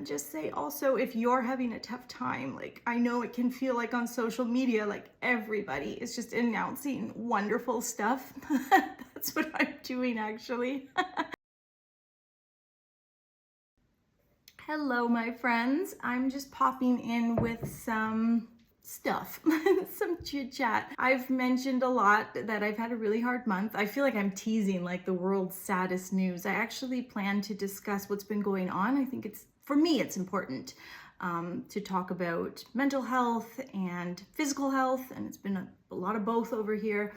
And just say also, if you're having a tough time, like I know it can feel like on social media, like everybody is just announcing wonderful stuff. That's what I'm doing actually. Hello, my friends. I'm just popping in with some stuff, some chit chat. I've mentioned a lot that I've had a really hard month. I feel like I'm teasing like the world's saddest news. I actually plan to discuss what's been going on. I think for me, it's important to talk about mental health and physical health, and it's been a lot of both over here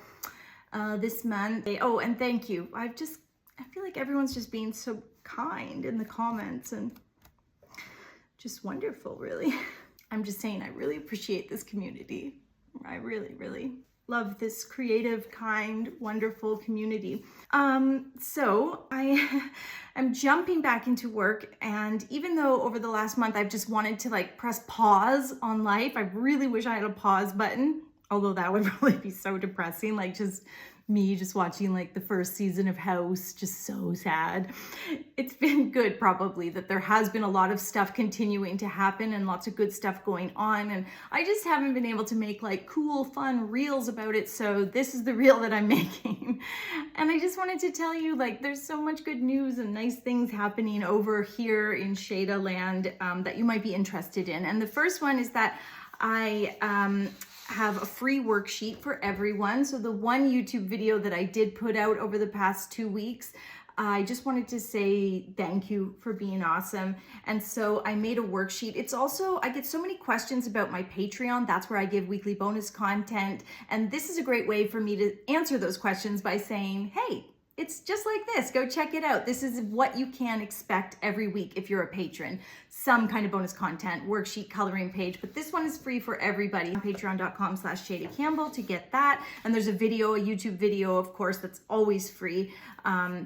this month. Oh, and thank you. I feel like everyone's just being so kind in the comments and just wonderful, really. I'm just saying, I really appreciate this community. I really, really love this creative, kind, wonderful community. So I am jumping back into work, and even though over the last month I've just wanted to like press pause on life, I really wish I had a pause button, although that would probably be so depressing, like just me just watching like the first season of House, just so sad. It's been good probably that there has been a lot of stuff continuing to happen and lots of good stuff going on, and I just haven't been able to make like cool, fun reels about it, so this is the reel that I'm making. And I just wanted to tell you, like, there's so much good news and nice things happening over here in Shayda land that you might be interested in. And the first one is that I have a free worksheet for everyone. So the one YouTube video that I did put out over the past 2 weeks, I just wanted to say thank you for being awesome. And so I made a worksheet. It's also, I get so many questions about my Patreon. That's where I give weekly bonus content. And this is a great way for me to answer those questions by saying, hey, it's just like this. Go check it out. This is what you can expect every week if you're a patron. Some kind of bonus content, worksheet, coloring page, but this one is free for everybody. Patreon.com/Shayda Campbell to get that. And there's a video, a YouTube video, of course, that's always free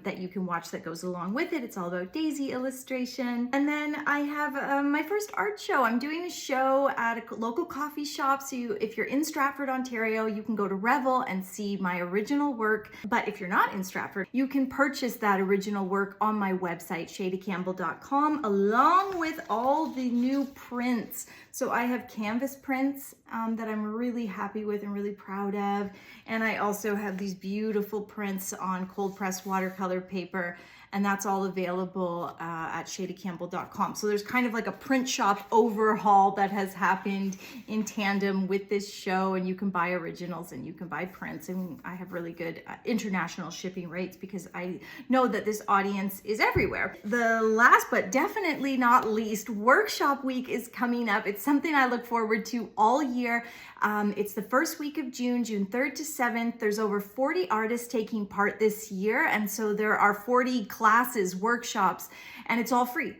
that you can watch that goes along with it. It's all about daisy illustration. And then I have my first art show. I'm doing a show at a local coffee shop. So if you're in Stratford, Ontario, you can go to Revel and see my original work. But if you're not in Stratford, you can purchase that original work on my website, shaydacampbell.com, along with all the new prints. So I have canvas prints that I'm really happy with and really proud of. And I also have these beautiful prints on cold pressed watercolor paper, and that's all available at shaydacampbell.com. So there's kind of like a print shop overhaul that has happened in tandem with this show, and you can buy originals and you can buy prints, and I have really good international shipping rates because I know that this audience is everywhere. The last but definitely not least, workshop week is coming up. It's something I look forward to all year. It's the first week of June 3rd to 7th. There's over 40 artists taking part this year, and so there are 40 classes, workshops, and it's all free.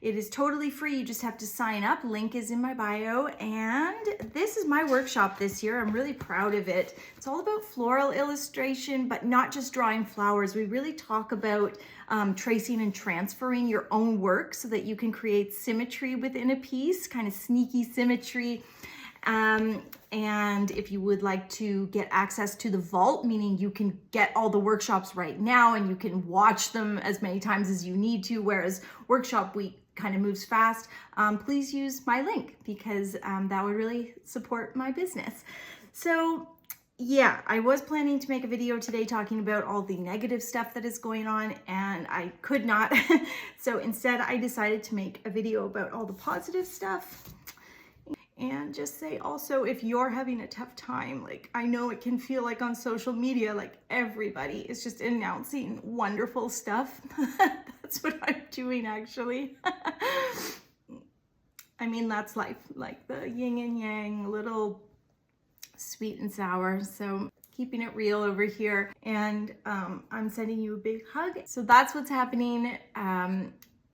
It is totally free. You just have to sign up. Link is in my bio. And this is my workshop this year. I'm really proud of it. It's all about floral illustration, but not just drawing flowers. We really talk about tracing and transferring your own work so that you can create symmetry within a piece, kind of sneaky symmetry. And if you would like to get access to the vault, meaning you can get all the workshops right now and you can watch them as many times as you need to, whereas workshop week kind of moves fast, please use my link because that would really support my business. So yeah, I was planning to make a video today talking about all the negative stuff that is going on, and I could not. So instead I decided to make a video about all the positive stuff. And just say also, if you're having a tough time, like I know it can feel like on social media, like everybody is just announcing wonderful stuff. That's what I'm doing actually. I mean, that's life, like the yin and yang, a little sweet and sour. So keeping it real over here. And I'm sending you a big hug. So that's what's happening.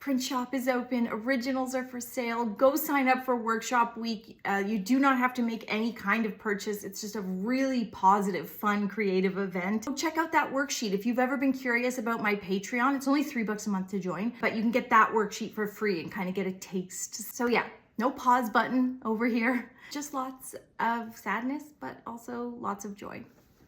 Print shop is open. Originals are for sale. Go sign up for workshop week. You do not have to make any kind of purchase. It's just a really positive, fun, creative event. Go check out that worksheet. If you've ever been curious about my Patreon, it's only $3 a month to join, but you can get that worksheet for free and kind of get a taste. So yeah, no pause button over here. Just lots of sadness, but also lots of joy.